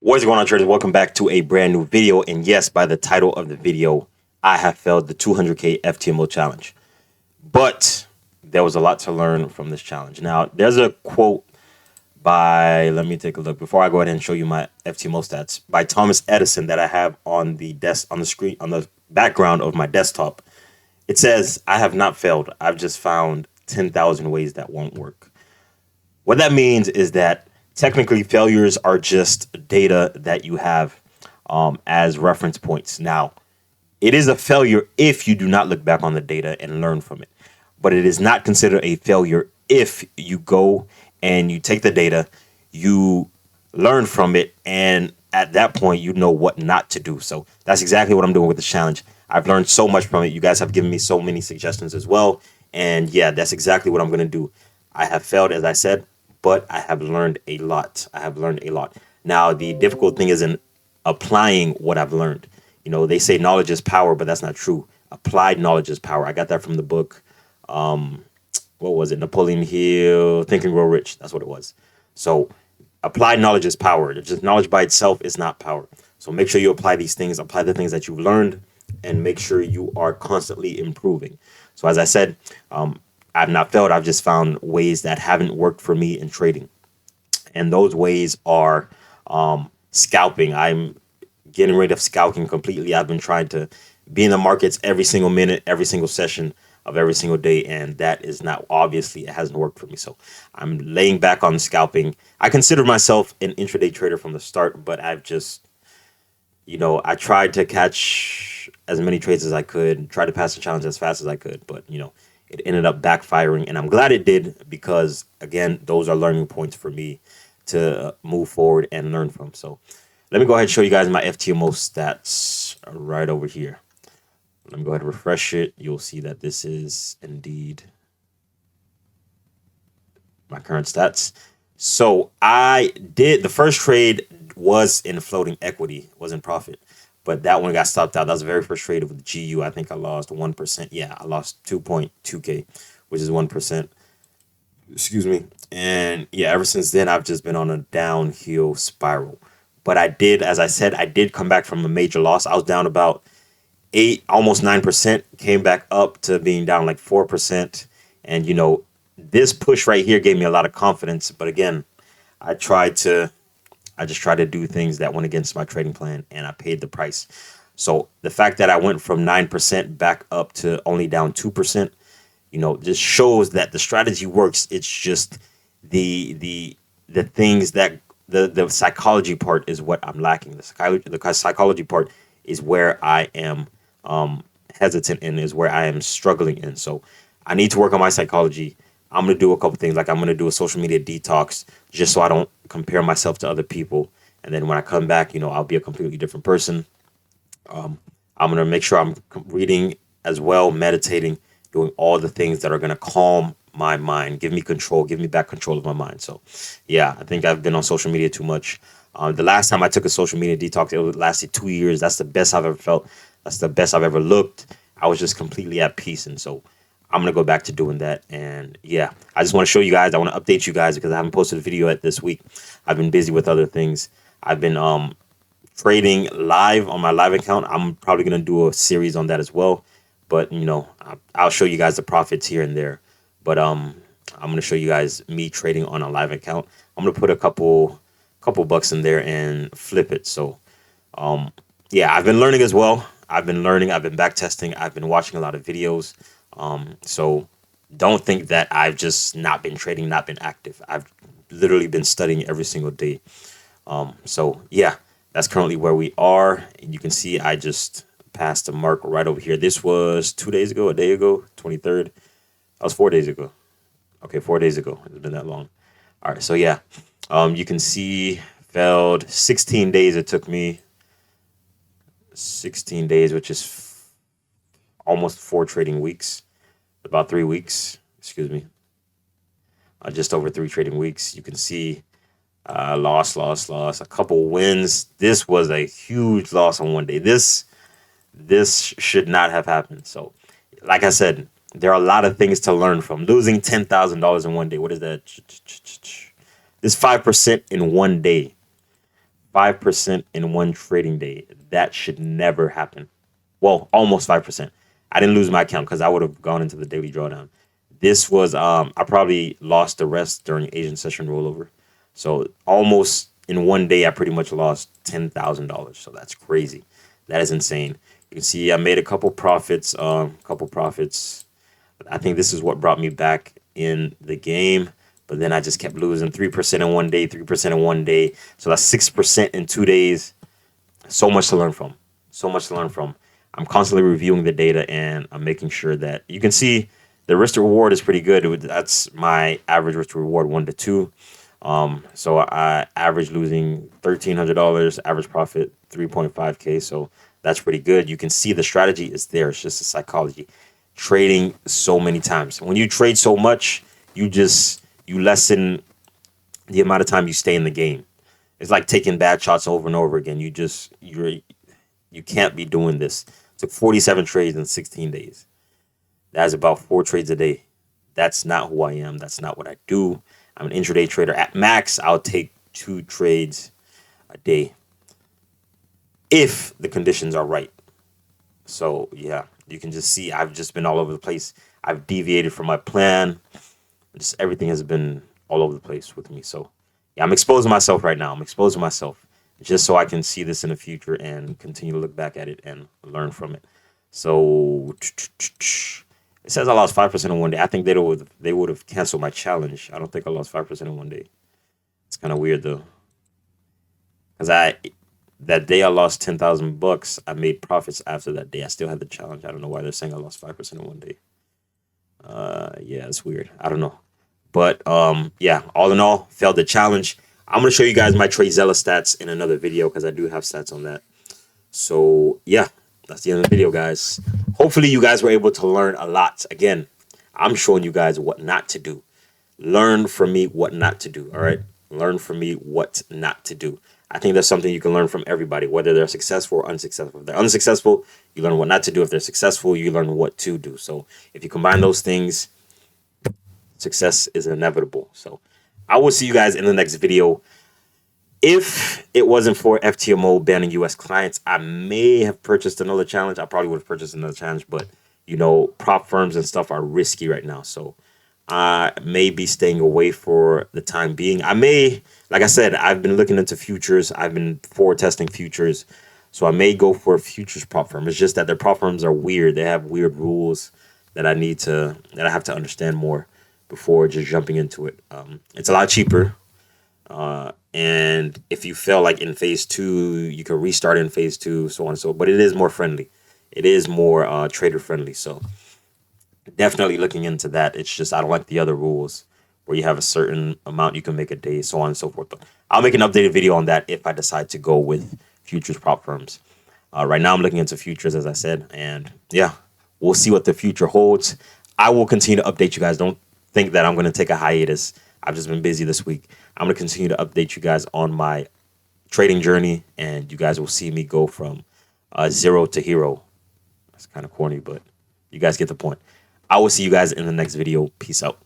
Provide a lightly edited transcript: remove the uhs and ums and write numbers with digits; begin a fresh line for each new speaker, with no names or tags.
What's going on, traders? Welcome back to a brand new video. And yes, by the title of the video, I have failed the 200K FTMO challenge. But there was a lot to learn from this challenge. Now, there's a quote by, let me take a look before I go ahead and show you my FTMO stats, by Thomas Edison that I have on the desk, on the screen, on the background of my desktop. It says, "I have not failed. I've just found 10,000 ways that won't work." What that means is that technically failures are just data that you have as reference points. Now, it is a failure if you do not look back on the data and learn from it. But it is not considered a failure if you go and you take the data, you learn from it, and at that point, you know what not to do. So that's exactly what I'm doing with this challenge. I've learned so much from it. You guys have given me so many suggestions as well. And yeah, that's exactly what I'm going to do. I have failed, as I said, but I have learned a lot. I have learned a lot. Now, the difficult thing is in applying what I've learned. You know, they say knowledge is power, but that's not true. Applied knowledge is power. I got that from the book. What was it? Napoleon Hill, Think and Grow Rich. That's what it was. So applied knowledge is power. Just knowledge by itself is not power. So make sure you apply these things, apply the things that you've learned, and make sure you are constantly improving. So as I said, I've not failed. I've just found ways that haven't worked for me in trading. And those ways are scalping. I'm getting rid of scalping completely. I've been trying to be in the markets every single minute, every single session of every single day. And that is not, obviously, it hasn't worked for me. So I'm laying back on scalping. I consider myself an intraday trader from the start, but I've just, I tried to catch as many trades as I could, try to pass the challenge as fast as I could, but, it ended up backfiring, and I'm glad it did because, again, those are learning points for me to move forward and learn from. So let me go ahead and show you guys my FTMO stats right over here. Let me go ahead and refresh it. You'll see that this is indeed my current stats. So I did, the first trade was in floating equity, was in profit. But that one got stopped out. That was the very first trade with GU. I think I lost 1%. Yeah, I lost 2.2K, which is 1%. Excuse me. And yeah, ever since then, I've just been on a downhill spiral. But I did, as I said, I did come back from a major loss. I was down about 8, almost 9%, came back up to being down like 4%. And, this push right here gave me a lot of confidence. But again, I just tried to do things that went against my trading plan, and I paid the price. So the fact that I went from 9% back up to only down 2%, just shows that the strategy works. It's just the things that the psychology part is what I'm lacking. The psychology part is where I am hesitant in, is where I am struggling in. So I need to work on my psychology. I'm going to do a couple things, like I'm going to do a social media detox just so I don't compare myself to other people. And then when I come back, I'll be a completely different person. I'm going to make sure I'm reading as well, meditating, doing all the things that are going to calm my mind, give me control, give me back control of my mind. So, yeah, I think I've been on social media too much. The last time I took a social media detox, it lasted 2 years. That's the best I've ever felt. That's the best I've ever looked. I was just completely at peace. And so I'm going to go back to doing that. And yeah, I just want to show you guys. I want to update you guys because I haven't posted a video yet this week. I've been busy with other things. I've been trading live on my live account. I'm probably going to do a series on that as well. But, I'll show you guys the profits here and there. But I'm going to show you guys me trading on a live account. I'm going to put a couple bucks in there and flip it. So, yeah, I've been learning as well. I've been back testing. I've been watching a lot of videos. So don't think that I've just not been trading, not been active. I've literally been studying every single day. So yeah, that's currently where we are. And you can see I just passed the mark right over here. This was 2 days ago, a day ago, 23rd. That was 4 days ago. Okay, 4 days ago. It's been that long. All right, so yeah, you can see failed 16 days. It took me 16 days, which is almost 4 trading weeks. About 3 weeks, excuse me, just over 3 trading weeks. You can see loss, a couple wins. This was a huge loss on one day. This should not have happened. So, like I said, there are a lot of things to learn from. Losing $10,000 in one day. What is that? This 5% in one day. 5% in one trading day. That should never happen. Well, almost 5%. I didn't lose my account because I would have gone into the daily drawdown. This was I probably lost the rest during Asian session rollover. So almost in one day I pretty much lost $10,000. So that's crazy. That is insane. You can see I made a couple profits, I think this is what brought me back in the game. But then I just kept losing 3% in one day, 3% in one day. So that's 6% in 2 days. So much to learn from. So much to learn from. I'm constantly reviewing the data and I'm making sure that you can see the risk to reward is pretty good. That's my average risk to reward 1 to 2. So I average losing $1,300, average profit 3.5K. So that's pretty good. You can see the strategy is there. It's just a psychology. Trading so many times. When you trade so much, you lessen the amount of time you stay in the game. It's like taking bad shots over and over again. You can't be doing this. Took 47 trades in 16 days. That's about 4 trades a day. That's not who I am. That's not what I do. I'm an intraday trader. At max, I'll take 2 trades a day if the conditions are right. So yeah, you can just see I've just been all over the place. I've deviated from my plan. Just everything has been all over the place with me. So yeah, I'm exposing myself right now. I'm exposing myself just so I can see this in the future and continue to look back at it and learn from it. So it says I lost 5% in one day. I think they would have canceled my challenge. I don't think I lost 5% in one day. It's kind of weird though, because that day I lost $10,000. I made profits after that day. I still had the challenge. I don't know why they're saying I lost 5% in one day. Yeah, it's weird. I don't know, but yeah. All in all, failed the challenge. I'm gonna show you guys my TradeZella stats in another video because I do have stats on that. So yeah, that's the end of the video, guys. Hopefully you guys were able to learn a lot. Again, I'm showing you guys what not to do. Learn from me what not to do. All right, learn from me what not to do. I think that's something you can learn from everybody, whether they're successful or unsuccessful. If they're unsuccessful, you learn what not to do. If they're successful, you learn what to do. So if you combine those things, success is inevitable. So I will see you guys in the next video. If it wasn't for FTMO banning US clients, I may have purchased another challenge. I probably would have purchased another challenge, but you know, prop firms and stuff are risky right now. So I may be staying away for the time being. I may, like I said, I've been looking into futures. I've been forward testing futures. So I may go for a futures prop firm. It's just that their prop firms are weird. They have weird rules that I have to understand more before just jumping into it. It's a lot cheaper. And if you fail like in phase 2, you can restart in phase 2, so on and so. But it is more friendly. It is more trader friendly. So definitely looking into that. It's just I don't like the other rules where you have a certain amount you can make a day, so on and so forth. But I'll make an updated video on that if I decide to go with futures prop firms. Right now I'm looking into futures, as I said, and yeah, we'll see what the future holds. I will continue to update you guys. Don't think that I'm going to take a hiatus. I've just been busy this week. I'm going to continue to update you guys on my trading journey, and you guys will see me go from zero to hero. That's kind of corny, but you guys get the point. I will see you guys in the next video. Peace out.